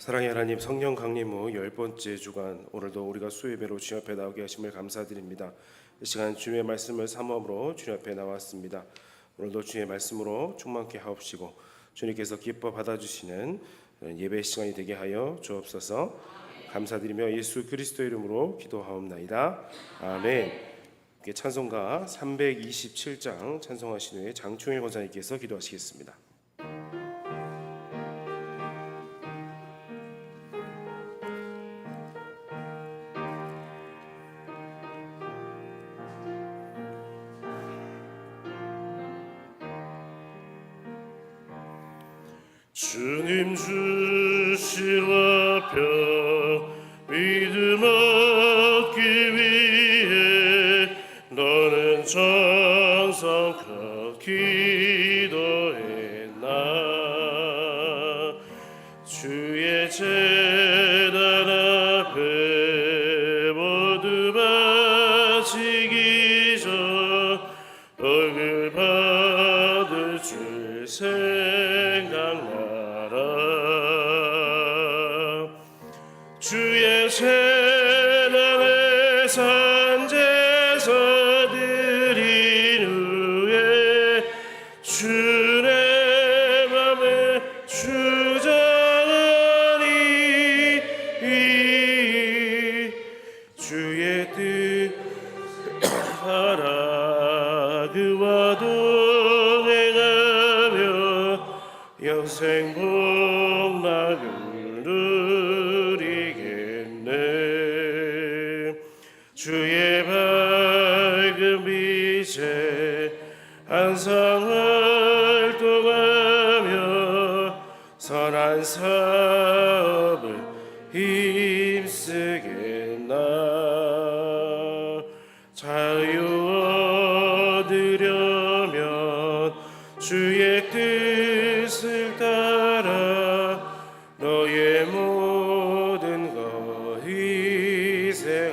사랑의 하나님, 성령 강림 후 10번째 주간, 오늘도 우리가 수요예배로 주님 앞에 나오게 하심을 감사드립니다. 이 시간 주님의 말씀을 사모함으로 주님 앞에 나왔습니다. 오늘도 주님의 말씀으로 충만케 하옵시고 주님께서 기뻐 받아주시는 예배 시간이 되게 하여 주옵소서. 감사드리며 예수 그리스도의 이름으로 기도하옵나이다. 아멘. 찬송가 327장 찬송하신 후에 장충일 권사님께서 기도하시겠습니다. 주님 주실 화평 믿음 얻기 위해 너는 정성껏 기도했나. 주의 제단 앞에 모두 바치기 전 얼굴 받을 줄 주의 제단에 산제사 드린 후에 주의 맘에 주장하니 주의 뜻 따라 그와 동행하며 영생 복락을 주의 밝은 빛에 항상 활동하며 선한 사업을 힘쓰겠나. 자유 얻으려면 주의 뜻을 따라 너의 모든 것 희생하라.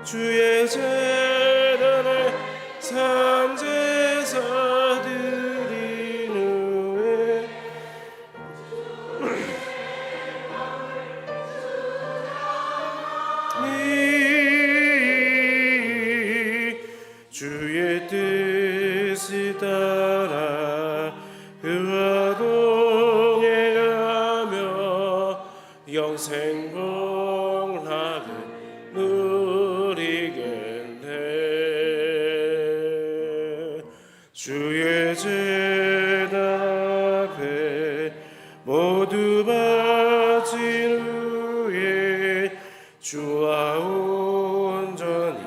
주의 제단에 산제사 드린 후에 주의 뜻을 따라 그와 동행하며 영생 복락을 누리겠네. 주의 제단 앞에 모두 바친 후에 주와 온전히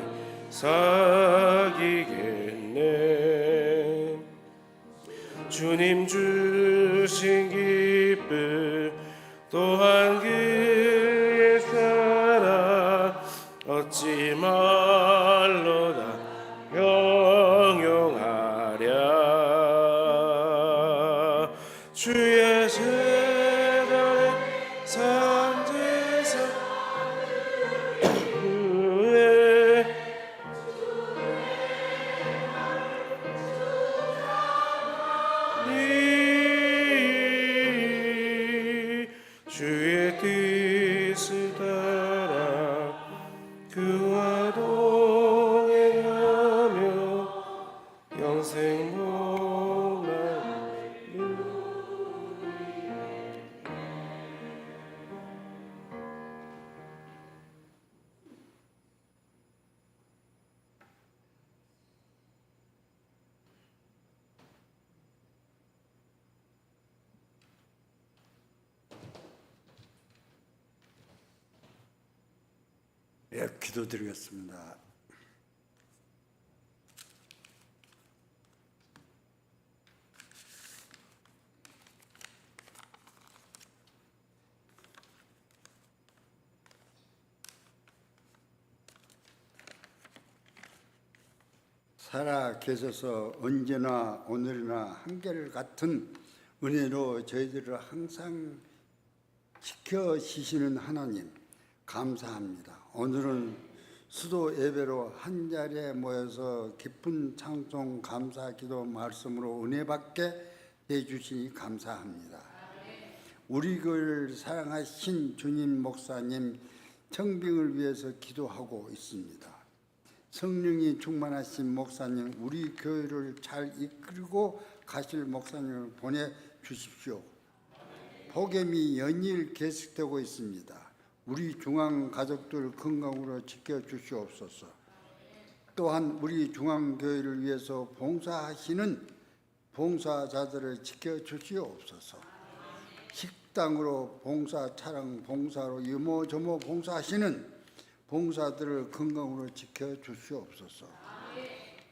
사귀겠네. 주님 주신 기쁨 또한 그의 사랑 어찌 말로다 영용하랴. 주의 제단에 산제사 후에 주의 뜻을 따라 그와 동행하며 영생 복락을 기도드리겠습니다. 살아 계셔서 언제나 오늘이나 한결같은 은혜로 저희들을 항상 지켜주시는 하나님 감사합니다. 오늘은 수도 예배로 한자리에 모여서 깊은 찬송 감사 기도 말씀으로 은혜 받게 해주시니 감사합니다. 우리 교회를 사랑하신 주님 목사님 청빙을 위해서 기도하고 있습니다. 성령이 충만하신 목사님, 우리 교회를 잘 이끌고 가실 목사님을 보내주십시오. 폭염이 연일 계속되고 있습니다. 우리 중앙 가족들 건강으로 지켜주시옵소서. 또한 우리 중앙교회를 위해서 봉사하시는 봉사자들을 지켜주시옵소서. 식당으로 봉사, 차량 봉사로 이모저모 봉사하시는 봉사들을 건강으로 지켜주시옵소서.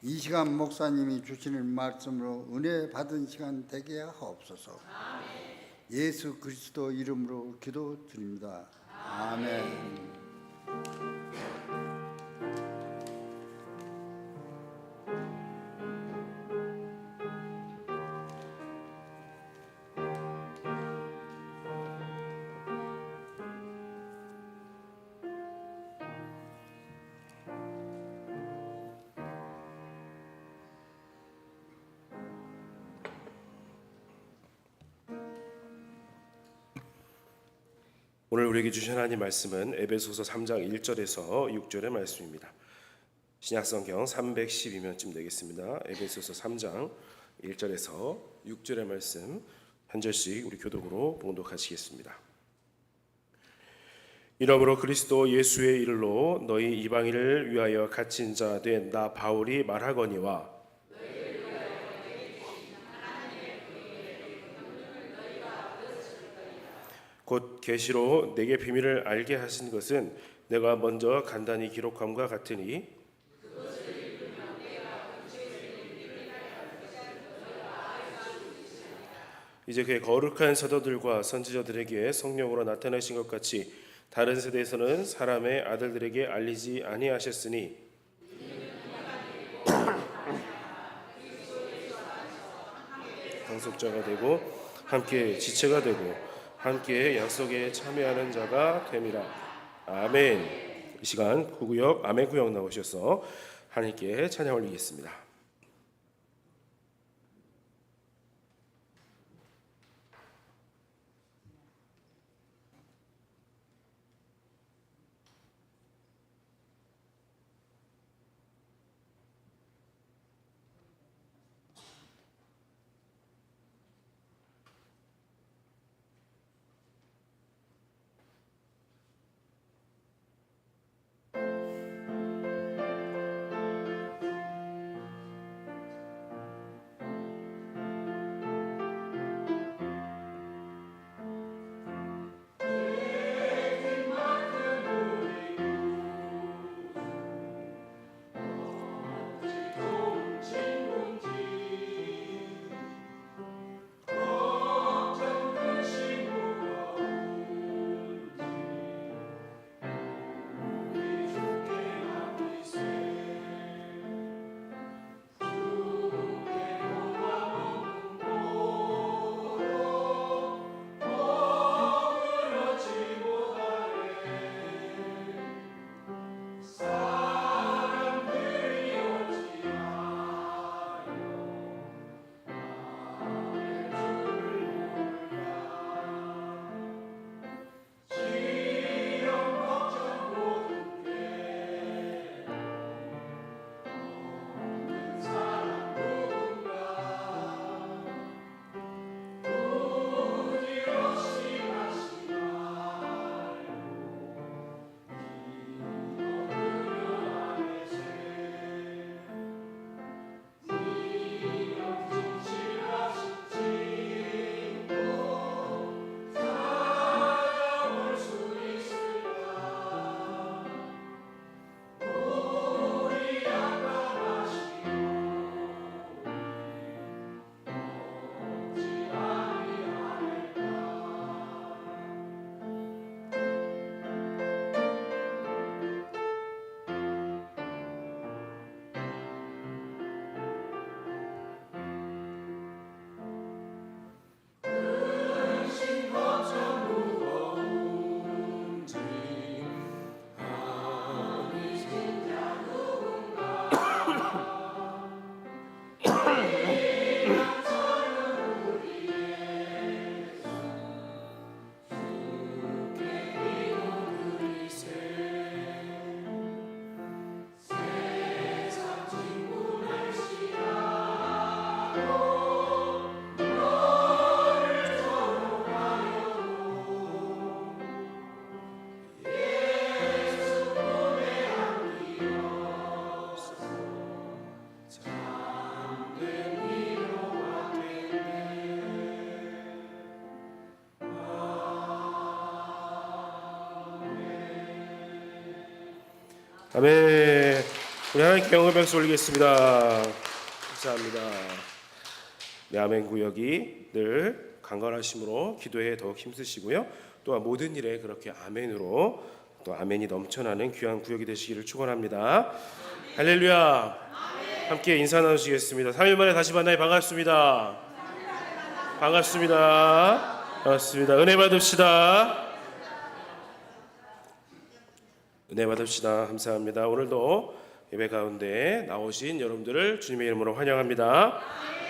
이 시간 목사님이 주시는 말씀으로 은혜 받은 시간 되게 하옵소서. 예수 그리스도 이름으로 기도드립니다. 아멘. 오늘 우리에게 주신 하나님 말씀은 에베소서 3장 1절에서 6절의 말씀입니다. 신약성경 312면쯤 되겠습니다. 에베소서 3장 1절에서 6절의 말씀 한 절씩 우리 교독으로 봉독하시겠습니다. 이러므로 그리스도 예수의 일로 너희 이방인을 위하여 갇힌 자 된 나 바울이 말하거니와 곧 계시로 내게 비밀을 알게 하신 것은 내가 먼저 간단히 기록함과 같으니 이제 그의 거룩한 사도들과 선지자들에게 성령으로 나타나신 것 같이 다른 세대에서는 사람의 아들들에게 알리지 아니하셨으니 상속자가 되고 함께 지체가 되고 함께 약속에 참여하는 자가 됨이라. 아멘. 이 시간 구구역 아멘 구역 나오셔서 하나님께 찬양 올리겠습니다. 아멘. 우리 하나님께 영광의 박수 올리겠습니다. 감사합니다. 네, 아멘 구역이 늘 강건하심으로 기도에 더욱 힘쓰시고요. 또한 모든 일에 그렇게 아멘으로 또 아멘이 넘쳐나는 귀한 구역이 되시기를 축원합니다. 할렐루야. 함께 인사 나누시겠습니다. 3일 만에 다시 만나니 반갑습니다. 반갑습니다. 반갑습니다. 은혜 받읍시다. 은혜 받읍시다. 감사합니다. 오늘도 예배 가운데 나오신 여러분들을 주님의 이름으로 환영합니다.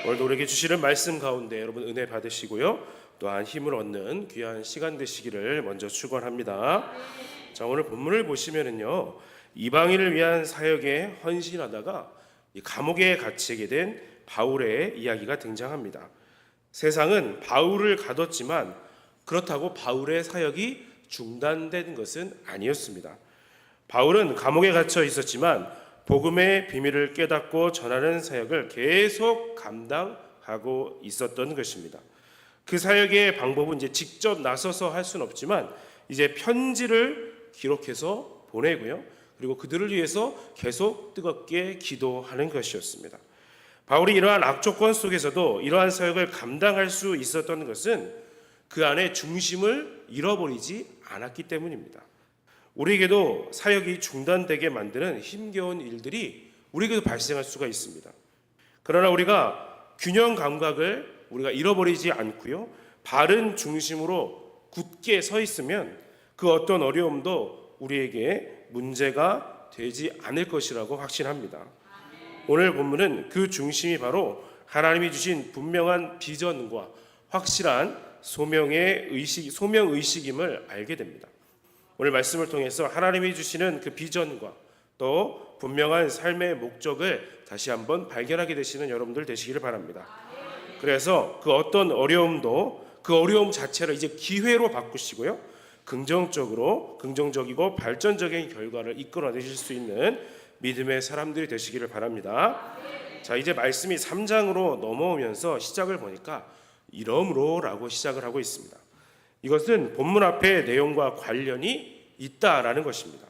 오늘도 우리에게 주시는 말씀 가운데 여러분 은혜 받으시고요. 또한 힘을 얻는 귀한 시간 되시기를 먼저 축원합니다. 자, 오늘 본문을 보시면은요, 이방인을 위한 사역에 헌신하다가 이 감옥에 갇히게 된 바울의 이야기가 등장합니다. 세상은 바울을 가뒀지만 그렇다고 바울의 사역이 중단된 것은 아니었습니다. 바울은 감옥에 갇혀 있었지만 복음의 비밀을 깨닫고 전하는 사역을 계속 감당하고 있었던 것입니다. 그 사역의 방법은 이제 직접 나서서 할 수는 없지만 이제 편지를 기록해서 보내고요. 그리고 그들을 위해서 계속 뜨겁게 기도하는 것이었습니다. 바울이 이러한 악조건 속에서도 이러한 사역을 감당할 수 있었던 것은 그 안에 중심을 잃어버리지 않았기 때문입니다. 우리에게도 사역이 중단되게 만드는 힘겨운 일들이 우리에게도 발생할 수가 있습니다. 그러나 우리가 균형 감각을 우리가 잃어버리지 않고요, 바른 중심으로 굳게 서 있으면 그 어떤 어려움도 우리에게 문제가 되지 않을 것이라고 확신합니다. 오늘 본문은 그 중심이 바로 하나님이 주신 분명한 비전과 확실한 소명 의식임을 알게 됩니다. 오늘 말씀을 통해서 하나님이 주시는 그 비전과 또 분명한 삶의 목적을 다시 한번 발견하게 되시는 여러분들 되시기를 바랍니다. 그래서 그 어떤 어려움도 그 어려움 자체를 이제 기회로 바꾸시고요, 긍정적이고 발전적인 결과를 이끌어내실 수 있는 믿음의 사람들이 되시기를 바랍니다. 자, 이제 말씀이 3장으로 넘어오면서 시작을 보니까 이러므로라고 시작을 하고 있습니다. 이것은 본문 앞의 내용과 관련이 있다라는 것입니다.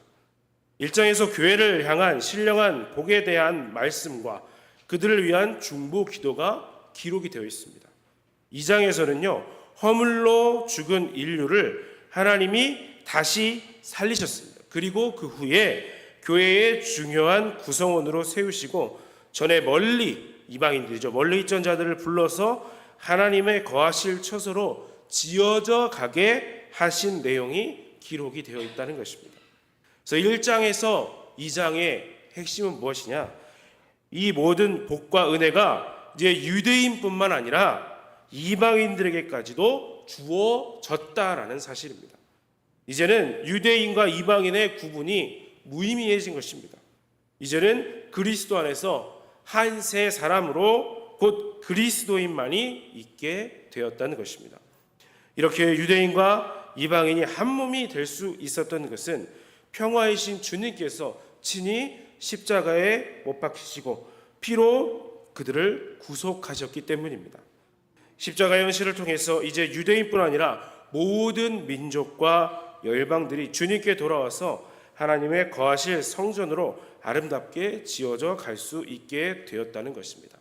1장에서 교회를 향한 신령한 복에 대한 말씀과 그들을 위한 중보 기도가 기록이 되어 있습니다. 2장에서는요, 허물로 죽은 인류를 하나님이 다시 살리셨습니다. 그리고 그 후에 교회의 중요한 구성원으로 세우시고 전에 멀리 이방인들이죠, 멀리 있던 자들을 불러서 하나님의 거하실 처소로 지어져 가게 하신 내용이 기록이 되어 있다는 것입니다. 그래서 1장에서 2장의 핵심은 무엇이냐? 이 모든 복과 은혜가 이제 유대인뿐만 아니라 이방인들에게까지도 주어졌다라는 사실입니다. 이제는 유대인과 이방인의 구분이 무의미해진 것입니다. 이제는 그리스도 안에서 한 세 사람으로 곧 그리스도인만이 있게 되었다는 것입니다. 이렇게 유대인과 이방인이 한 몸이 될 수 있었던 것은 평화이신 주님께서 친히 십자가에 못 박히시고 피로 그들을 구속하셨기 때문입니다. 십자가의 현실을 통해서 이제 유대인뿐 아니라 모든 민족과 열방들이 주님께 돌아와서 하나님의 거하실 성전으로 아름답게 지어져 갈 수 있게 되었다는 것입니다.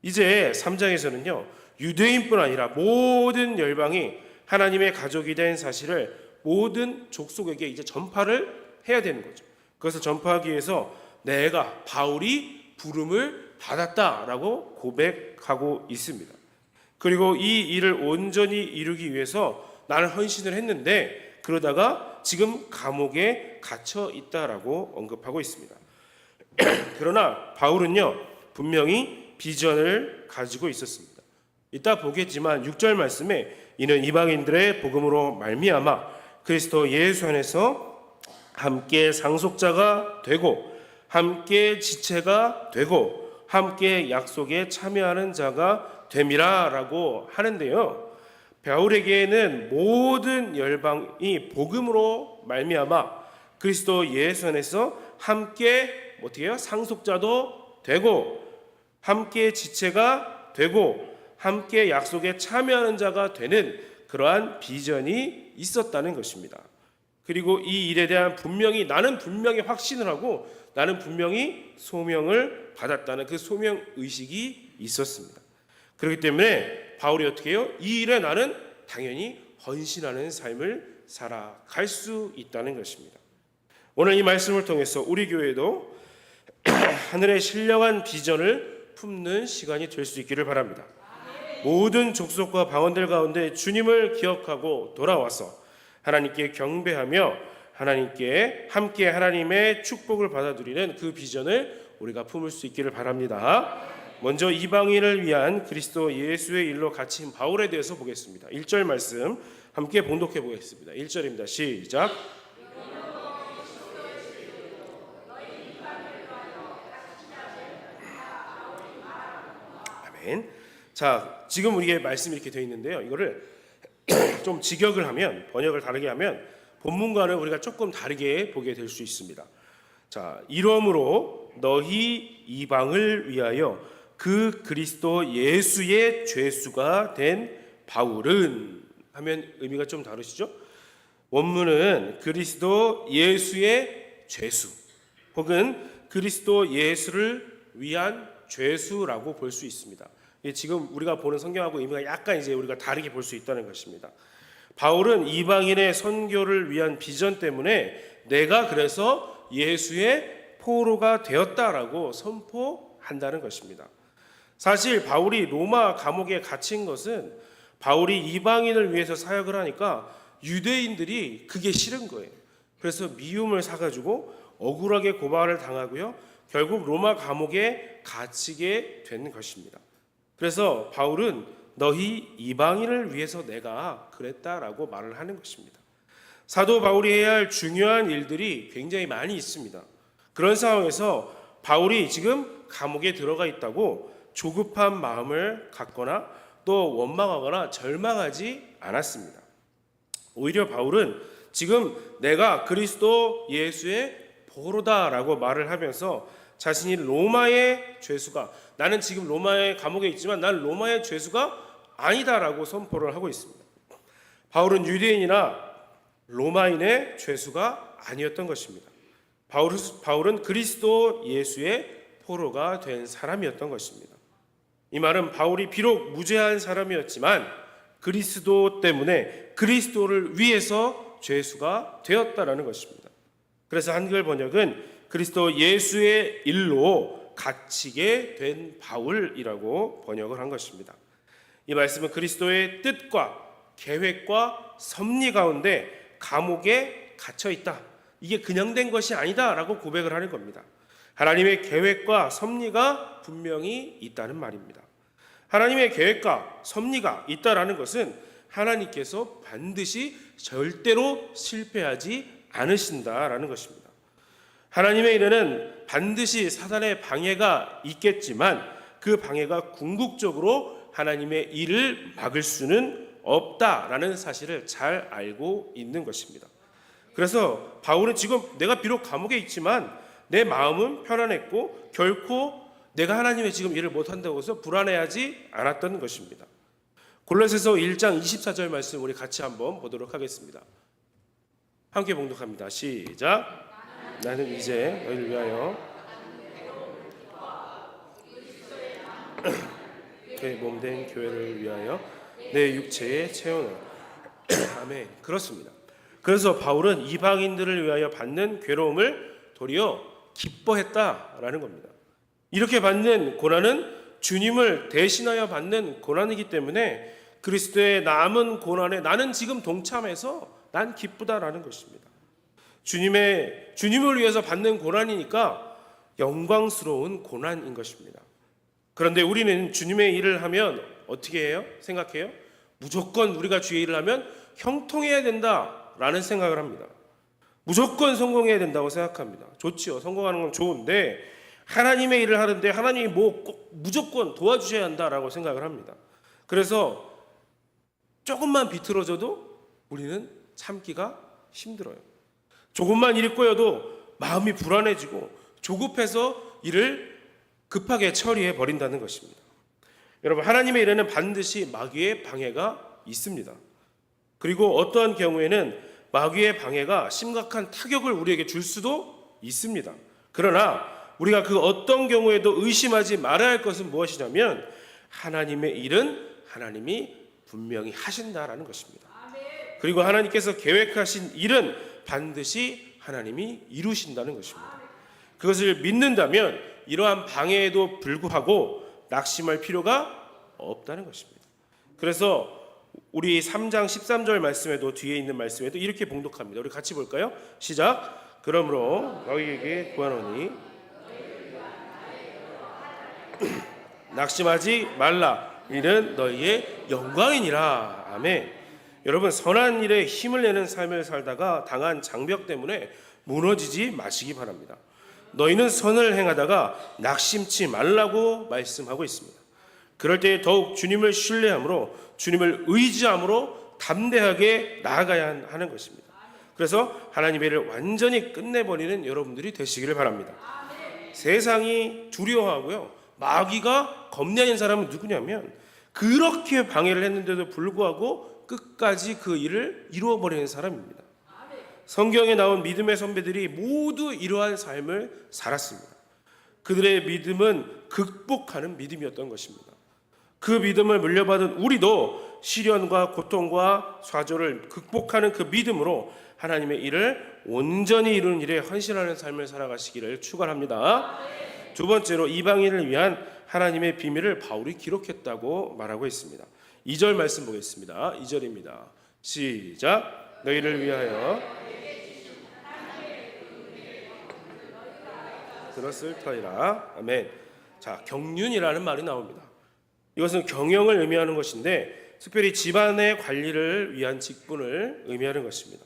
이제 3장에서는요, 유대인뿐 아니라 모든 열방이 하나님의 가족이 된 사실을 모든 족속에게 이제 전파를 해야 되는 거죠. 그것을 전파하기 위해서 내가 바울이 부름을 받았다라고 고백하고 있습니다. 그리고 이 일을 온전히 이루기 위해서 나는 헌신을 했는데 그러다가 지금 감옥에 갇혀 있다라고 언급하고 있습니다. 그러나 바울은요, 분명히 비전을 가지고 있었습니다. 이따 보겠지만 6절 말씀에 이는 이방인들의 복음으로 말미암아 그리스도 예수 안에서 함께 상속자가 되고 함께 지체가 되고 함께 약속에 참여하는 자가 됨이라라고 하는데요, 바울에게는 모든 열방이 복음으로 말미암아 그리스도 예수 안에서 함께 어떻게 해요? 상속자도 되고 함께 지체가 되고 함께 약속에 참여하는 자가 되는 그러한 비전이 있었다는 것입니다. 그리고 이 일에 대한 나는 분명히 확신을 하고 나는 분명히 소명을 받았다는 그 소명 의식이 있었습니다. 그렇기 때문에 바울이 어떻게 해요? 이 일에 나는 당연히 헌신하는 삶을 살아갈 수 있다는 것입니다. 오늘 이 말씀을 통해서 우리 교회도 하늘의 신령한 비전을 품는 시간이 될 수 있기를 바랍니다. 모든 족속과 방언들 가운데 주님을 기억하고 돌아와서 하나님께 경배하며 하나님께 함께 하나님의 축복을 받아들이는 그 비전을 우리가 품을 수 있기를 바랍니다. 먼저 이방인을 위한 그리스도 예수의 일로 갇힌 바울에 대해서 보겠습니다. 1절 말씀 함께 봉독해 보겠습니다. 1절입니다. 시작. 아멘. 자, 지금 우리의 말씀이 이렇게 되어 있는데요. 이거를 좀 직역을 하면, 번역을 다르게 하면 본문과는 우리가 조금 다르게 보게 될 수 있습니다. 자, 이러므로 너희 이방을 위하여 그 그리스도 예수의 죄수가 된 바울은 하면 의미가 좀 다르시죠? 원문은 그리스도 예수의 죄수 혹은 그리스도 예수를 위한 죄수라고 볼 수 있습니다. 지금 우리가 보는 성경하고 의미가 약간 이제 우리가 다르게 볼 수 있다는 것입니다. 바울은 이방인의 선교를 위한 비전 때문에 내가 그래서 예수의 포로가 되었다라고 선포한다는 것입니다. 사실 바울이 로마 감옥에 갇힌 것은 바울이 이방인을 위해서 사역을 하니까 유대인들이 그게 싫은 거예요. 그래서 미움을 사가지고 억울하게 고발을 당하고요. 결국 로마 감옥에 갇히게 된 것입니다. 그래서 바울은 너희 이방인을 위해서 내가 그랬다라고 말을 하는 것입니다. 사도 바울이 해야 할 중요한 일들이 굉장히 많이 있습니다. 그런 상황에서 바울이 지금 감옥에 들어가 있다고 조급한 마음을 갖거나 또 원망하거나 절망하지 않았습니다. 오히려 바울은 지금 내가 그리스도 예수의 포로다라고 말을 하면서 자신이 로마의 죄수가, 나는 지금 로마의 감옥에 있지만 나는 로마의 죄수가 아니다라고 선포를 하고 있습니다. 바울은 유대인이나 로마인의 죄수가 아니었던 것입니다. 바울은 그리스도 예수의 포로가 된 사람이었던 것입니다. 이 말은 바울이 비록 무죄한 사람이었지만 그리스도 때문에 그리스도를 위해서 죄수가 되었다라는 것입니다. 그래서 한글 번역은 그리스도 예수의 일로 갇히게 된 바울이라고 번역을 한 것입니다. 이 말씀은 그리스도의 뜻과 계획과 섭리 가운데 감옥에 갇혀 있다. 이게 그냥 된 것이 아니다라고 고백을 하는 겁니다. 하나님의 계획과 섭리가 분명히 있다는 말입니다. 하나님의 계획과 섭리가 있다라는 것은 하나님께서 반드시 절대로 실패하지 않으신다라는 것입니다. 하나님의 일에는 반드시 사단의 방해가 있겠지만 그 방해가 궁극적으로 하나님의 일을 막을 수는 없다라는 사실을 잘 알고 있는 것입니다. 그래서 바울은 지금 내가 비록 감옥에 있지만 내 마음은 편안했고 결코 내가 하나님의 지금 일을 못한다고 해서 불안해하지 않았던 것입니다. 골로새서 1장 24절 말씀 우리 같이 한번 보도록 하겠습니다. 함께 봉독합니다. 시작. 나는 이제 너희를 위하여 그의 몸된 교회를 위하여 내 육체의 체온을 아멘. 그렇습니다. 그래서 바울은 이방인들을 위하여 받는 괴로움을 도리어 기뻐했다라는 겁니다. 이렇게 받는 고난은 주님을 대신하여 받는 고난이기 때문에 그리스도의 남은 고난에 나는 지금 동참해서 난 기쁘다라는 것입니다. 주님을 위해서 받는 고난이니까 영광스러운 고난인 것입니다. 그런데 우리는 주님의 일을 하면 어떻게 해요? 생각해요? 무조건 우리가 주의 일을 하면 형통해야 된다라는 생각을 합니다. 무조건 성공해야 된다고 생각합니다. 좋지요. 성공하는 건 좋은데 하나님의 일을 하는데 하나님이 꼭 무조건 도와주셔야 한다라고 생각을 합니다. 그래서 조금만 비틀어져도 우리는 참기가 힘들어요. 조금만 일이 꼬여도 마음이 불안해지고 조급해서 일을 급하게 처리해 버린다는 것입니다. 여러분, 하나님의 일에는 반드시 마귀의 방해가 있습니다. 그리고 어떠한 경우에는 마귀의 방해가 심각한 타격을 우리에게 줄 수도 있습니다. 그러나 우리가 그 어떤 경우에도 의심하지 말아야 할 것은 무엇이냐면 하나님의 일은 하나님이 분명히 하신다라는 것입니다. 그리고 하나님께서 계획하신 일은 반드시 하나님이 이루신다는 것입니다. 그것을 믿는다면 이러한 방해에도 불구하고 낙심할 필요가 없다는 것입니다. 그래서 우리 3장 13절 말씀에도 뒤에 있는 말씀에도 이렇게 봉독합니다. 우리 같이 볼까요? 시작. 그러므로 너희에게 구하노니 낙심하지 말라. 이는 너희의 영광이니라. 아멘. 여러분, 선한 일에 힘을 내는 삶을 살다가 당한 장벽 때문에 무너지지 마시기 바랍니다. 너희는 선을 행하다가 낙심치 말라고 말씀하고 있습니다. 그럴 때 더욱 주님을 신뢰함으로, 주님을 의지함으로 담대하게 나아가야 하는 것입니다. 그래서 하나님의 일을 완전히 끝내버리는 여러분들이 되시기를 바랍니다. 세상이 두려워하고요, 마귀가 겁내는 사람은 누구냐면 그렇게 방해를 했는데도 불구하고 끝까지 그 일을 이루어버리는 사람입니다. 성경에 나온 믿음의 선배들이 모두 이러한 삶을 살았습니다. 그들의 믿음은 극복하는 믿음이었던 것입니다. 그 믿음을 물려받은 우리도 시련과 고통과 좌절을 극복하는 그 믿음으로 하나님의 일을 온전히 이루는 일에 헌신하는 삶을 살아가시기를 축원합니다. 두 번째로 이방인을 위한 하나님의 비밀을 바울이 기록했다고 말하고 있습니다. 2절 말씀 보겠습니다. 2절입니다. 시작. 너희를 위하여 들었을 터이라. 아멘. 자, 경륜이라는 말이 나옵니다. 이것은 경영을 의미하는 것인데 특별히 집안의 관리를 위한 직분을 의미하는 것입니다.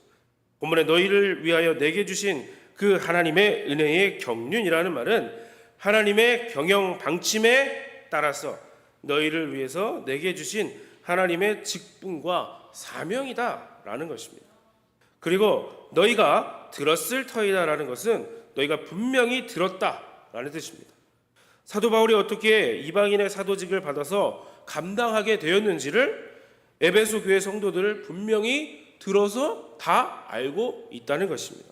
본문에 너희를 위하여 내게 주신 그 하나님의 은혜의 경륜이라는 말은 하나님의 경영 방침에 따라서 너희를 위해서 내게 주신 하나님의 직분과 사명이다라는 것입니다. 그리고 너희가 들었을 터이다라는 것은 너희가 분명히 들었다라는 뜻입니다. 사도 바울이 어떻게 이방인의 사도직을 받아서 감당하게 되었는지를 에베소 교회 성도들을 분명히 들어서 다 알고 있다는 것입니다.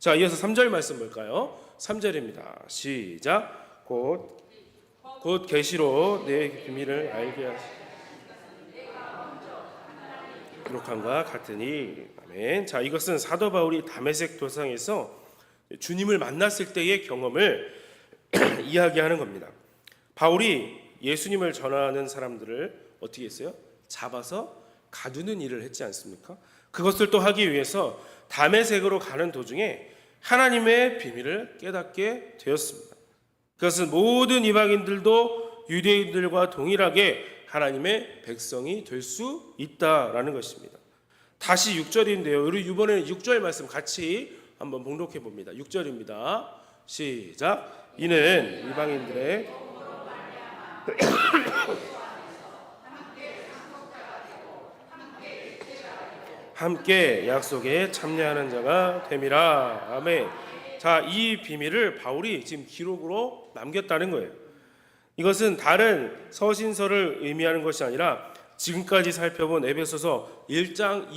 자, 이어서 3절 말씀 볼까요? 3절입니다. 시작. 곧 계시로 내 비밀을 알게 하시고 기록함과 같으니. 아멘. 자, 이것은 사도 바울이 다메섹 도상에서 주님을 만났을 때의 경험을 이야기하는 겁니다. 바울이 예수님을 전하는 사람들을 어떻게 했어요? 잡아서 가두는 일을 했지 않습니까? 그것을 또 하기 위해서 다메섹으로 가는 도중에 하나님의 비밀을 깨닫게 되었습니다. 그것은 모든 이방인들도 유대인들과 동일하게 하나님의 백성이 될 수 있다라는 것입니다. 다시 6절인데요. 우리 이번에는 6절 말씀 같이 한번 봉독해 봅니다. 6절입니다. 시작. 이는 이방인들의 함께 약속에 참여하는 자가 됨이라. 아멘. 자, 이 비밀을 바울이 지금 기록으로 남겼다는 거예요. 이것은 다른 서신서를 의미하는 것이 아니라 지금까지 살펴본 에베소서 1장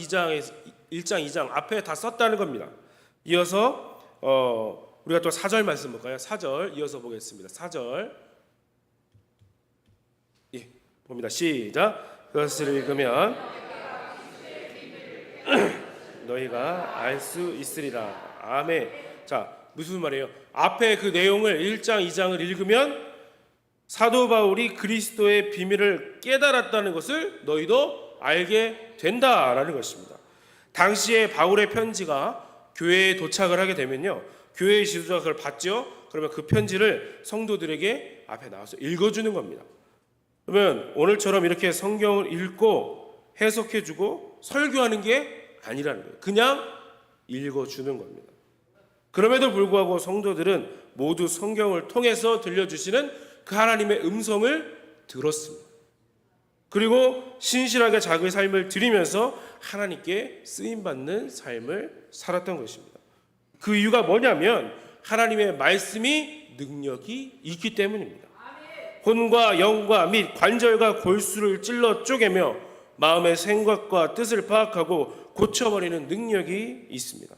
2장 앞에 다 썼다는 겁니다. 이어서 우리가 또 4절 말씀 볼까요? 4절 이어서 보겠습니다. 4절 봅니다. 시작. 그것을 읽으면 너희가 알 수 있으리라. 아멘. 자, 무슨 말이에요? 앞에 그 내용을 1장 2장을 읽으면 사도 바울이 그리스도의 비밀을 깨달았다는 것을 너희도 알게 된다라는 것입니다. 당시에 바울의 편지가 교회에 도착을 하게 되면요, 교회의 지도자가 그걸 받죠. 그러면 그 편지를 성도들에게 앞에 나와서 읽어주는 겁니다. 그러면 오늘처럼 이렇게 성경을 읽고 해석해주고 설교하는 게 아니라는 거예요. 그냥 읽어주는 겁니다. 그럼에도 불구하고 성도들은 모두 성경을 통해서 들려주시는 그 하나님의 음성을 들었습니다. 그리고 신실하게 자기의 삶을 드리면서 하나님께 쓰임받는 삶을 살았던 것입니다. 그 이유가 뭐냐면 하나님의 말씀이 능력이 있기 때문입니다. 혼과 영과 및 관절과 골수를 찔러 쪼개며 마음의 생각과 뜻을 파악하고 고쳐버리는 능력이 있습니다.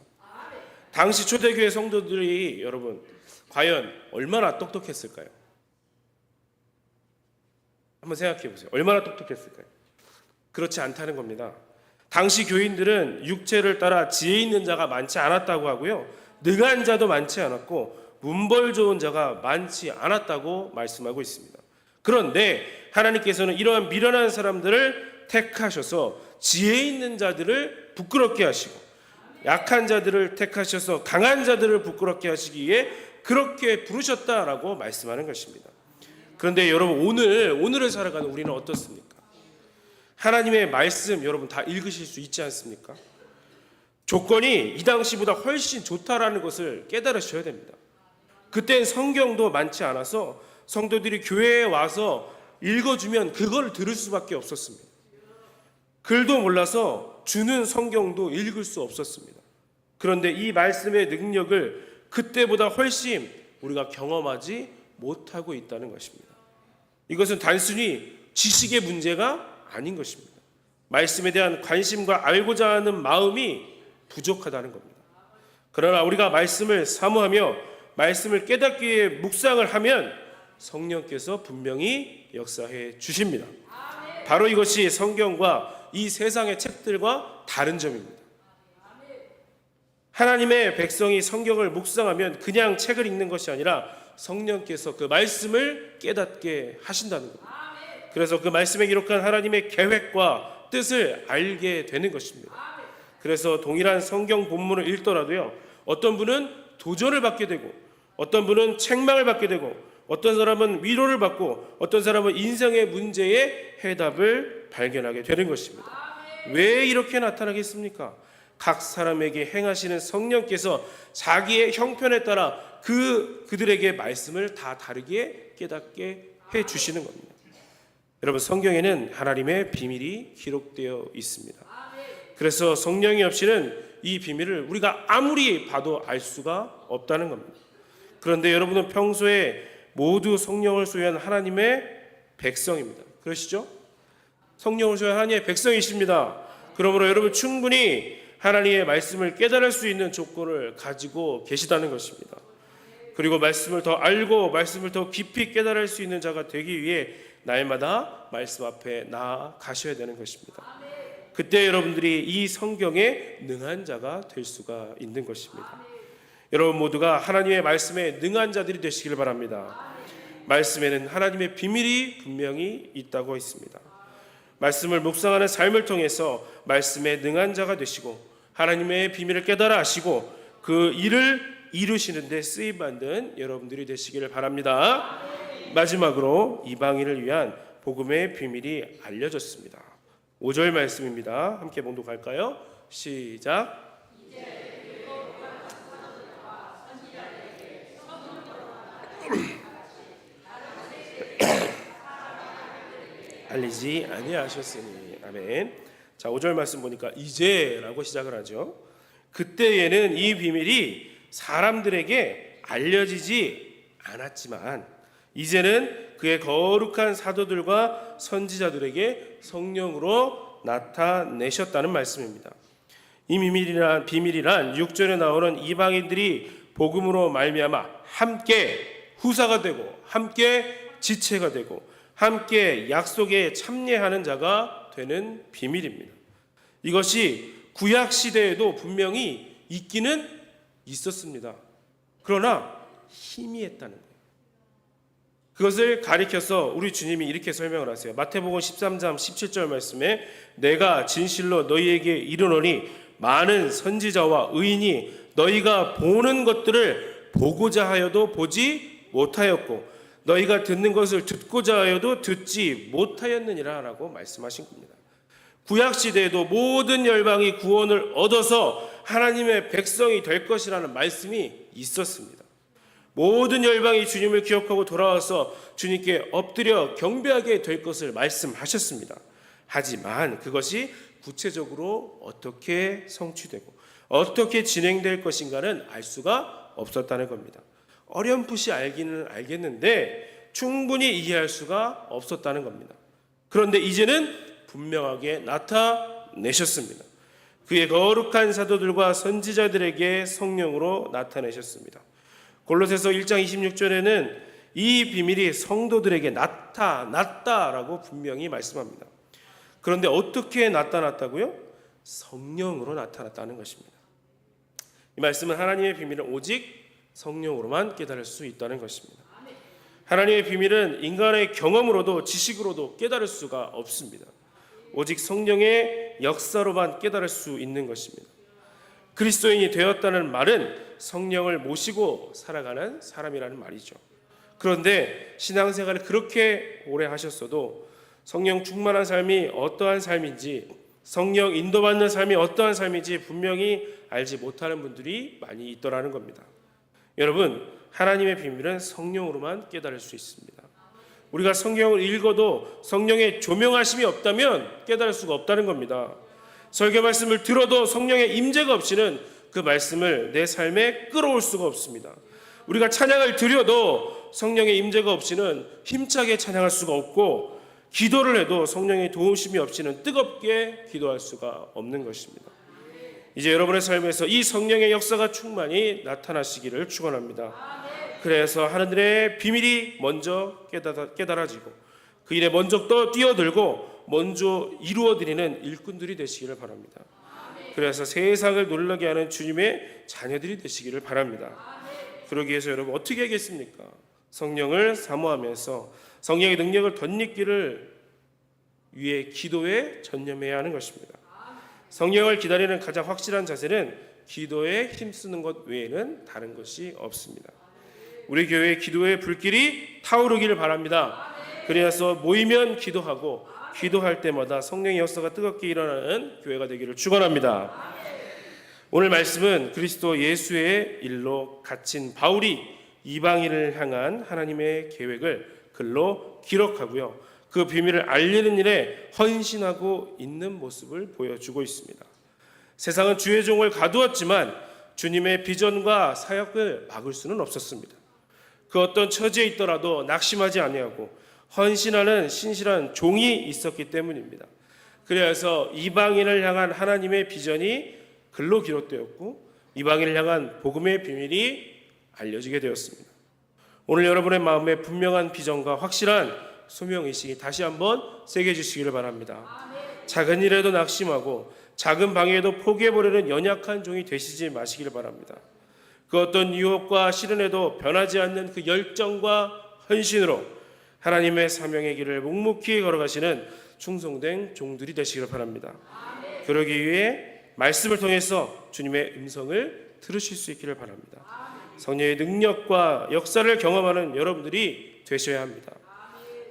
당시 초대교회 성도들이 여러분 과연 얼마나 똑똑했을까요? 한번 생각해 보세요. 얼마나 똑똑했을까요? 그렇지 않다는 겁니다. 당시 교인들은 육체를 따라 지혜 있는 자가 많지 않았다고 하고요, 능한 자도 많지 않았고 문벌 좋은 자가 많지 않았다고 말씀하고 있습니다. 그런데 하나님께서는 이러한 미련한 사람들을 택하셔서 지혜 있는 자들을 부끄럽게 하시고 약한 자들을 택하셔서 강한 자들을 부끄럽게 하시기 위해 그렇게 부르셨다라고 말씀하는 것입니다. 그런데 여러분 오늘을 살아가는 우리는 어떻습니까? 하나님의 말씀 여러분 다 읽으실 수 있지 않습니까? 조건이 이 당시보다 훨씬 좋다라는 것을 깨달으셔야 됩니다. 그땐 성경도 많지 않아서 성도들이 교회에 와서 읽어주면 그걸 들을 수밖에 없었습니다. 글도 몰라서 주는 성경도 읽을 수 없었습니다. 그런데 이 말씀의 능력을 그때보다 훨씬 우리가 경험하지 못하고 있다는 것입니다. 이것은 단순히 지식의 문제가 아닌 것입니다. 말씀에 대한 관심과 알고자 하는 마음이 부족하다는 겁니다. 그러나 우리가 말씀을 사모하며 말씀을 깨닫기 위해 묵상을 하면 성령께서 분명히 역사해 주십니다. 바로 이것이 성경과 이 세상의 책들과 다른 점입니다. 하나님의 백성이 성경을 묵상하면 그냥 책을 읽는 것이 아니라 성령께서 그 말씀을 깨닫게 하신다는 겁니다. 그래서 그 말씀에 기록한 하나님의 계획과 뜻을 알게 되는 것입니다. 그래서 동일한 성경 본문을 읽더라도요, 어떤 분은 도전을 받게 되고 어떤 분은 책망을 받게 되고 어떤 사람은 위로를 받고 어떤 사람은 인생의 문제에 해답을 발견하게 되는 것입니다. 왜 이렇게 나타나겠습니까? 각 사람에게 행하시는 성령께서 자기의 형편에 따라 그들에게 말씀을 다 다르게 깨닫게 해 주시는 겁니다. 여러분, 성경에는 하나님의 비밀이 기록되어 있습니다. 그래서 성령이 없이는 이 비밀을 우리가 아무리 봐도 알 수가 없다는 겁니다. 그런데 여러분은 평소에 모두 성령을 소유한 하나님의 백성입니다. 그러시죠? 성령을 소유한 하나님의 백성이십니다. 그러므로 여러분 충분히 하나님의 말씀을 깨달을 수 있는 조건을 가지고 계시다는 것입니다. 그리고 말씀을 더 알고 말씀을 더 깊이 깨달을 수 있는 자가 되기 위해 날마다 말씀 앞에 나아가셔야 되는 것입니다. 그때 여러분들이 이 성경에 능한 자가 될 수가 있는 것입니다. 여러분 모두가 하나님의 말씀에 능한 자들이 되시길 바랍니다. 말씀에는 하나님의 비밀이 분명히 있다고 했습니다. 말씀을 묵상하는 삶을 통해서 말씀에 능한 자가 되시고 하나님의 비밀을 깨달아 아시고 그 일을 이루시는 데 쓰임받는 여러분들이 되시기를 바랍니다. 마지막으로 이방인을 위한 복음의 비밀이 알려졌습니다. 5절 말씀입니다. 함께 봉독할까요? 시작. 알리지 아니하셨으니. 아멘. 자, 5절 말씀 보니까 이제라고 시작을 하죠. 그때에는 이 비밀이 사람들에게 알려지지 않았지만 이제는 그의 거룩한 사도들과 선지자들에게 성령으로 나타내셨다는 말씀입니다. 이 비밀이란 6절에 나오는 이방인들이 복음으로 말미암아 함께 후사가 되고 함께 지체가 되고 함께 약속에 참여하는 자가 되는 비밀입니다. 이것이 구약 시대에도 분명히 있기는 있었습니다. 그러나 희미했다는 거예요. 그것을 가리켜서 우리 주님이 이렇게 설명을 하세요. 마태복음 13장 17절 말씀에 내가 진실로 너희에게 이르노니 많은 선지자와 의인이 너희가 보는 것들을 보고자 하여도 보지 못하였고 너희가 듣는 것을 듣고자 하여도 듣지 못하였느니라 라고 말씀하신 겁니다. 구약시대에도 모든 열방이 구원을 얻어서 하나님의 백성이 될 것이라는 말씀이 있었습니다. 모든 열방이 주님을 기억하고 돌아와서 주님께 엎드려 경배하게 될 것을 말씀하셨습니다. 하지만 그것이 구체적으로 어떻게 성취되고 어떻게 진행될 것인가는 알 수가 없었다는 겁니다. 어렴풋이 알기는 알겠는데 충분히 이해할 수가 없었다는 겁니다. 그런데 이제는 분명하게 나타내셨습니다. 그의 거룩한 사도들과 선지자들에게 성령으로 나타내셨습니다. 골로새서 1장 26절에는 이 비밀이 성도들에게 나타났다라고 분명히 말씀합니다. 그런데 어떻게 나타났다고요? 성령으로 나타났다는 것입니다. 이 말씀은 하나님의 비밀은 오직 성령으로만 깨달을 수 있다는 것입니다. 하나님의 비밀은 인간의 경험으로도 지식으로도 깨달을 수가 없습니다. 오직 성령의 역사로만 깨달을 수 있는 것입니다. 그리스도인이 되었다는 말은 성령을 모시고 살아가는 사람이라는 말이죠. 그런데 신앙생활을 그렇게 오래 하셨어도 성령 충만한 삶이 어떠한 삶인지, 성령 인도받는 삶이 어떠한 삶인지 분명히 알지 못하는 분들이 많이 있더라는 겁니다. 여러분, 하나님의 비밀은 성령으로만 깨달을 수 있습니다. 우리가 성경을 읽어도 성령의 조명하심이 없다면 깨달을 수가 없다는 겁니다. 설교 말씀을 들어도 성령의 임재가 없이는 그 말씀을 내 삶에 끌어올 수가 없습니다. 우리가 찬양을 드려도 성령의 임재가 없이는 힘차게 찬양할 수가 없고, 기도를 해도 성령의 도우심이 없이는 뜨겁게 기도할 수가 없는 것입니다. 이제 여러분의 삶에서 이 성령의 역사가 충만히 나타나시기를 축원합니다. 그래서 하늘의 비밀이 먼저 깨달아지고 그 일에 먼저 또 뛰어들고 먼저 이루어드리는 일꾼들이 되시기를 바랍니다. 그래서 세상을 놀라게 하는 주님의 자녀들이 되시기를 바랍니다. 그러기 위해서 여러분 어떻게 하겠습니까? 성령을 사모하면서 성령의 능력을 덧입기를 위해 기도에 전념해야 하는 것입니다. 성령을 기다리는 가장 확실한 자세는 기도에 힘쓰는 것 외에는 다른 것이 없습니다. 우리 교회의 기도의 불길이 타오르기를 바랍니다. 그래서 모이면 기도하고 기도할 때마다 성령의 역사가 뜨겁게 일어나는 교회가 되기를 축원합니다. 오늘 말씀은 그리스도 예수의 일로 갇힌 바울이 이방인을 향한 하나님의 계획을 글로 기록하고요, 그 비밀을 알리는 일에 헌신하고 있는 모습을 보여주고 있습니다. 세상은 주의 종을 가두었지만 주님의 비전과 사역을 막을 수는 없었습니다. 그 어떤 처지에 있더라도 낙심하지 아니하고 헌신하는 신실한 종이 있었기 때문입니다. 그래서 이방인을 향한 하나님의 비전이 글로 기록되었고 이방인을 향한 복음의 비밀이 알려지게 되었습니다. 오늘 여러분의 마음에 분명한 비전과 확실한 소명의식이 다시 한번 새겨지시기를 바랍니다. 작은 일에도 낙심하고 작은 방해에도 포기해버리는 연약한 종이 되시지 마시기를 바랍니다. 그 어떤 유혹과 시련에도 변하지 않는 그 열정과 헌신으로 하나님의 사명의 길을 묵묵히 걸어가시는 충성된 종들이 되시기를 바랍니다. 그러기 위해 말씀을 통해서 주님의 음성을 들으실 수 있기를 바랍니다. 성령의 능력과 역사를 경험하는 여러분들이 되셔야 합니다.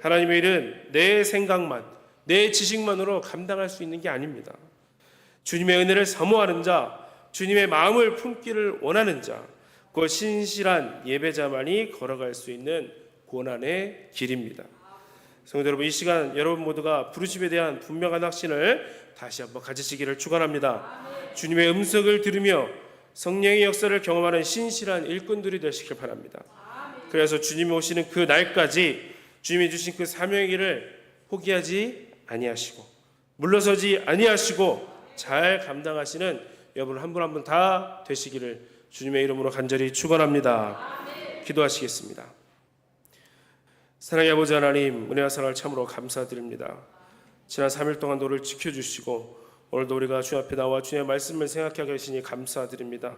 하나님의 일은 내 생각만, 내 지식만으로 감당할 수 있는 게 아닙니다. 주님의 은혜를 사모하는 자, 주님의 마음을 품기를 원하는 자, 그 신실한 예배자만이 걸어갈 수 있는 고난의 길입니다. 성도 여러분, 이 시간 여러분 모두가 부르심에 대한 분명한 확신을 다시 한번 가지시기를 축원합니다. 주님의 음성을 들으며 성령의 역사를 경험하는 신실한 일꾼들이 되시길 바랍니다. 그래서 주님이 오시는 그 날까지 주님이 주신 그 사명의 길을 포기하지 아니하시고 물러서지 아니하시고 잘 감당하시는 여러분 한 분 한 분 다 되시기를 주님의 이름으로 간절히 축원합니다. 기도하시겠습니다. 사랑의 아버지 하나님, 은혜와 사랑을 참으로 감사드립니다. 지난 3일 동안 너를 지켜주시고 오늘도 우리가 주 앞에 나와 주님의 말씀을 생각하게 하시니 감사드립니다.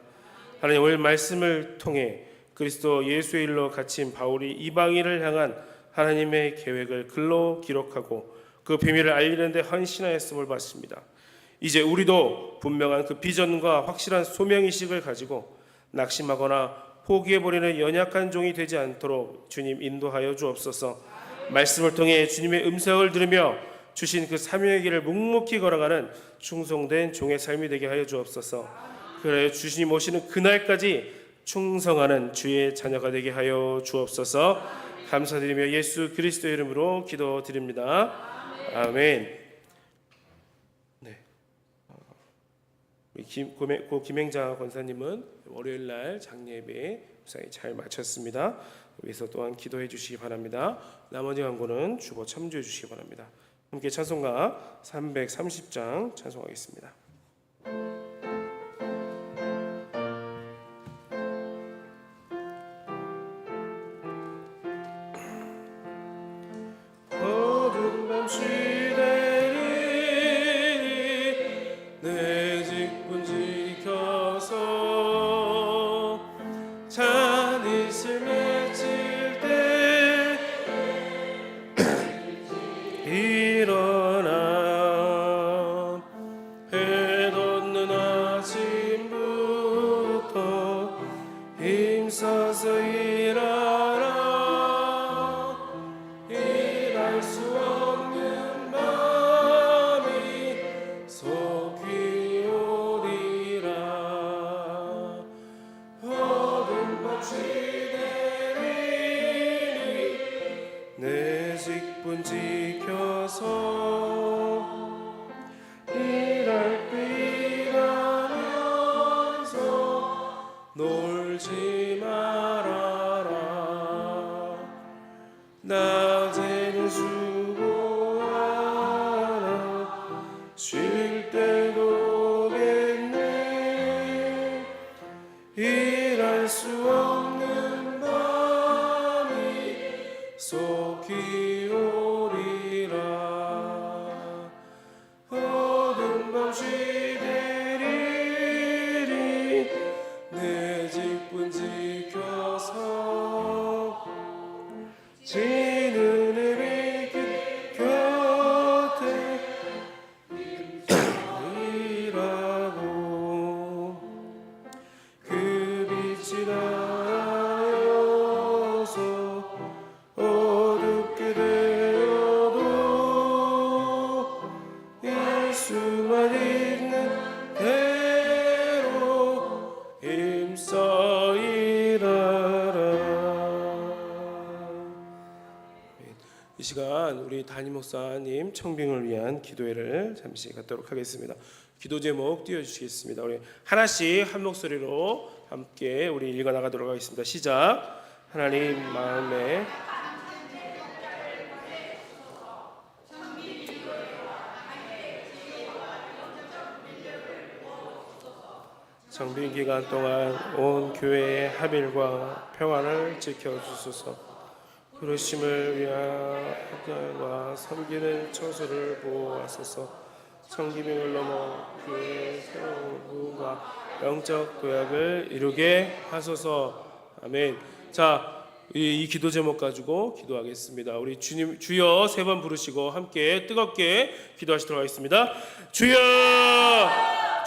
하나님, 오늘 말씀을 통해 그리스도 예수의 일로 갇힌 바울이 이방인을 향한 하나님의 계획을 글로 기록하고 그 비밀을 알리는 데 헌신하였음을 봤습니다. 이제 우리도 분명한 그 비전과 확실한 소명의식을 가지고 낙심하거나 포기해버리는 연약한 종이 되지 않도록 주님 인도하여 주옵소서. 말씀을 통해 주님의 음성을 들으며 주신 그 사명의 길을 묵묵히 걸어가는 충성된 종의 삶이 되게 하여 주옵소서. 그래 주님 오시는 그날까지 충성하는 주의 자녀가 되게 하여 주옵소서. 감사드리며 예수 그리스도 이름으로 기도드립니다. 아멘. 네. 고 김행자 권사님은 월요일 날 장례배 무사히 잘 마쳤습니다. 위해서 또한 기도해 주시기 바랍니다. 나머지 광고는 주보 참조해 주시기 바랍니다. 함께 찬송가 330장 찬송하겠습니다. 직분 지켜서 일할 때 일하면서 놀지 말아라. 낮에는 수고하라 쉴 때도 오겠네. 일할 수 없는 밤이 속히 오리라. 어두운 밤 쉬되리리 내 직분 지켜서 지는 해의 곁에 일하고 그 빛이 나여서 어둡게 되어도 예수만 있는 대로 힘써 일하라. 이 시간 우리 담임 목사님 청빙을 위한 기도회를 잠시 갖도록 하겠습니다. 기도 제목 띄워주시겠습니다. 우리 하나씩 한 목소리로 함께 우리 읽어 나가도록 하겠습니다. 시작. 하나님 마음에 정비 기간 동안 온 교회의 합일과 평안을 지켜주소서. 부르심을 위한 학교와 섬기는 처소를 보호하소서. 청기명을 넘어 교회의 새로운 부흥과 영적 도약을 이루게 하소서. 아멘. 자, 이 기도 제목 가지고 기도하겠습니다. 우리 주님 주여 세 번 부르시고 함께 뜨겁게 기도하시도록 하겠습니다. 주여,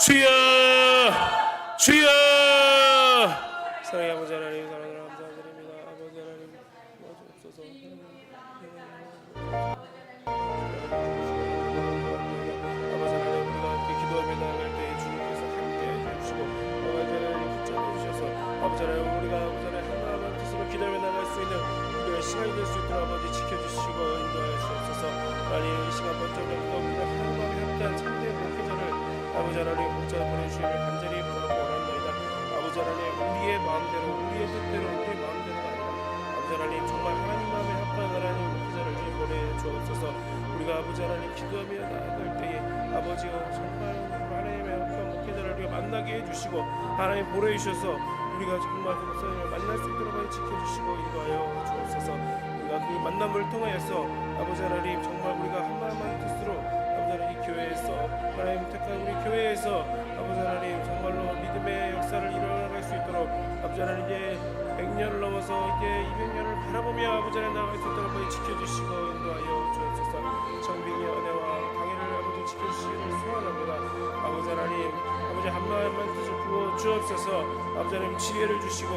주여, 주여. 사랑의 아버지 하나님, 사랑을 감사드립니다. 아버지 하나님 도와주옵소서. 아버지 하나님, 우리가 함께 기도하며 나아갈 때 주님께서 함께 해주시고 아버지 하나님 붙잡아 주셔서 아버지 하나님, 우리가 아버지 하나님 하나만 뜻으로 기도하며 나아갈 수 있는 기도의 시간이 될 수 있도록 아버지 지켜주시고 인도하여 주옵소서. 하나님, 이 시간 먼저 우리가 하나님과 함께한 참된 목회자를 아버지 하나님 목자 보내주시기를 간절히 바라고 원합니다. 아버지 하나님, 우리의 마음대로 우리의 뜻대로 우리의 마음대로가 아니라 아버지 하나님 정말 하나님 마음에 합한 하나님 목회자를 보내주옵소서. 우리가 아버지 하나님 기도하며 나아갈 때에 아버지가 정말 하나님의 합한 목회자를 우리가 만나게 해주시고 하나님 보내주셔서 우리가 정말 그 목사님을 만날 수 있도록 지켜주시고 인도하여 주옵소서. 우리가 그 만남을 통하여서 아버지 하나님 정말 우리가 한마음한 뜻으로 아버지 하나님 이 교회에서 하나님 택한 우리 교회에서 아버지 하나님 정말로 믿음의 역사를 일어나갈 수 있도록 아버지 하나님 이제 100년을 넘어서 이제 200년을 바라보며 아버지 하나님 나아갈 수 있도록 아버지 지켜주시고 인도하여 주옵소서. 정빙의 은혜와 강해를 아버지 지켜주시기를 소원합니다. 아버지 하나님 아버지 한마음만 뜻을 부어 주옵소서. 아버지 하나님 지혜를 주시고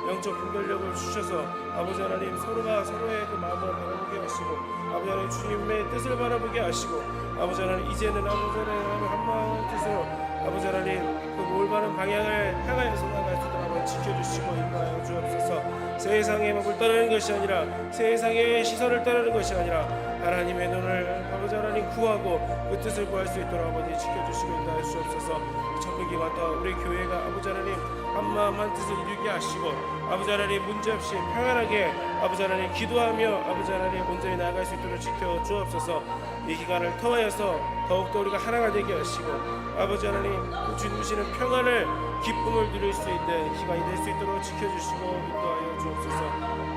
영적 분별력을 주셔서 아버지 하나님 서로가 서로의 그 마음을 바라보게 하시고 아버지 하나님 주님의 뜻을 바라보게 하시고 아버지 하나님 이제는 아버지 하나님 한마음 뜻으로 아버지 하나님 그 올바른 방향을 향하여서 나아갈 수 있도록 아버지 지켜주시고 인도하여 주옵소서. 세상의 법을 따르는 것이 아니라 세상의 시선을 따르는 것이 아니라 하나님의 눈을 아버지 하나님 구하고 그 뜻을 구할 수 있도록 아버지 지켜주시고 인도하여 주옵소서. 청백이 왔다 우리 교회가 아버지 하나님 한마음 한뜻을 이루게 하시고 아버지 하나님 문제없이 평안하게 아버지 하나님 기도하며 아버지 하나님 온전히 나아갈 수 있도록 지켜 주옵소서. 이 기간을 통하여서 더욱더 우리가 하나가 되게 하시고 아버지 하나님 그 주시는 평안을 기쁨을 누릴 수 있는 기간이 될 수 있도록 지켜주시고 인도하여 주옵소서.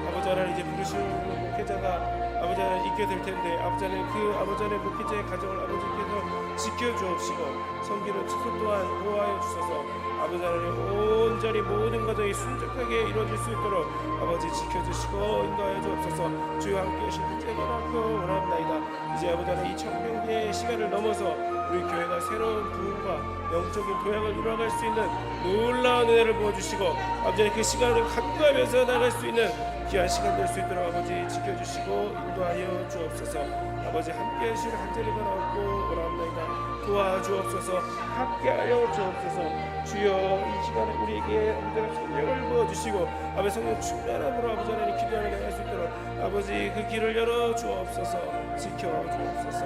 아버지 하나님 이제 부르시는 목회자가 아버지 하나님 있게 될 텐데 아버지 하나님 그 아버지 하나님 목회자의 가정을 아버지께서 지켜주옵시고 섬기는 처소 또한 보호하여 주셔서 아버지 하나님 온전히 모든 것들이 순적하게 이루어질 수 있도록 아버지 지켜주시고 인도하여 주옵소서. 주와 함께 하실 때가 많고 원합나이다. 이제 아버지 하나님 이 청명기의 시간을 넘어서 우리 교회가 새로운 부흥과 영적인 도약을 이루어갈 수 있는 놀라운 은혜를 부어주시고 아버지 하나님 그 시간을 간구하면서 나갈 수 있는 귀한 시간 될 수 있도록 아버지 지켜주시고 인도하여 주옵소서. 아버지 함께 하시기를 간절히 바라옵고 원합나이다. 도와주옵소서. 함께하여 주옵소서. 주여 주여 이 시간에 우리에게 아버지 성령을 부어주시고 아버지 성령 충만함으로 아버지 하나님 기도하는 날 할 수 있도록 아버지 그 길을 열어 주옵소서. 지켜 주옵소서.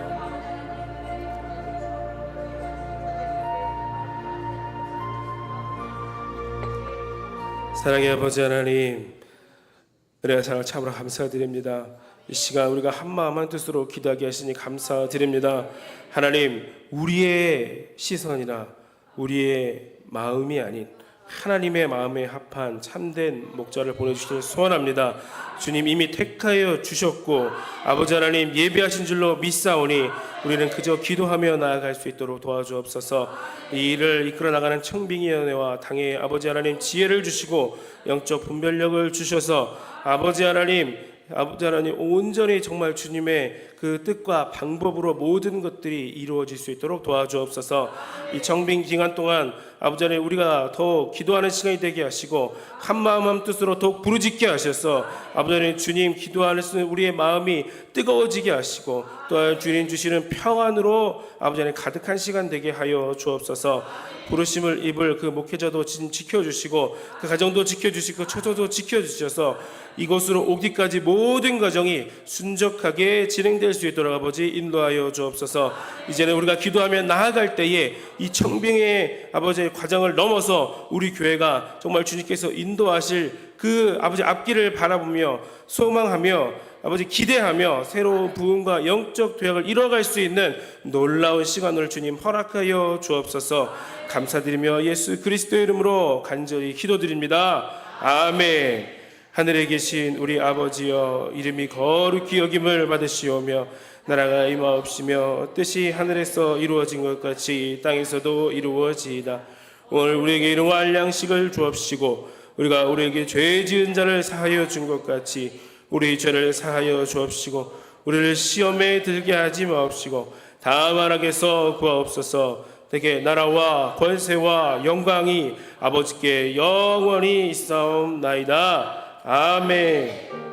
사랑의 아버지 하나님, 은혜와 사랑을 참으로 감사드립니다. 이 시간 우리가 한마음 한뜻으로 기도하게 하시니 감사드립니다. 하나님, 우리의 시선이나 우리의 마음이 아닌 하나님의 마음에 합한 참된 목자를 보내주시길 소원합니다. 주님 이미 택하여 주셨고 아버지 하나님 예비하신 줄로 믿사오니 우리는 그저 기도하며 나아갈 수 있도록 도와주옵소서. 이 일을 이끌어 나가는 청빙위원회와 당의 아버지 하나님 지혜를 주시고 영적 분별력을 주셔서 아버지 하나님 온전히 정말 주님의 그 뜻과 방법으로 모든 것들이 이루어질 수 있도록 도와주옵소서. 이 청빙 기간 동안 아버지 하나님 우리가 더 기도하는 시간이 되게 하시고 한마음 한뜻으로 더욱 부르짖게 하셔서 아버지 하나님 주님 기도하는 우리의 마음이 뜨거워지게 하시고 또한 주님 주시는 평안으로 아버지 하나님 가득한 시간 되게 하여 주옵소서. 부르심을 입을 그 목회자도 지켜주시고 그 가정도 지켜주시고 처소도 지켜주셔서 이곳으로 오기까지 모든 과정이 순적하게 진행될 수 있도록 아버지 인도하여 주옵소서. 이제는 우리가 기도하며 나아갈 때에 이 청빙의 아버지의 과정을 넘어서 우리 교회가 정말 주님께서 인도하실 그 아버지 앞길을 바라보며 소망하며 아버지 기대하며 새로운 부흥과 영적 도약을 이뤄갈 수 있는 놀라운 시간을 주님 허락하여 주옵소서. 감사드리며 예수 그리스도의 이름으로 간절히 기도드립니다. 아멘. 하늘에 계신 우리 아버지여, 이름이 거룩히 여김을 받으시오며 나라가 임하옵시며 뜻이 하늘에서 이루어진 것 같이 땅에서도 이루어지이다. 오늘 우리에게 일용할 양식을 주옵시고 우리가 우리에게 죄 지은 자를 사하여 준 것 같이 우리 죄를 사하여 주옵시고 우리를 시험에 들게 하지 마옵시고 다만 악에서 구하옵소서. 되게 나라와 권세와 영광이 아버지께 영원히 있사옵나이다. 아멘.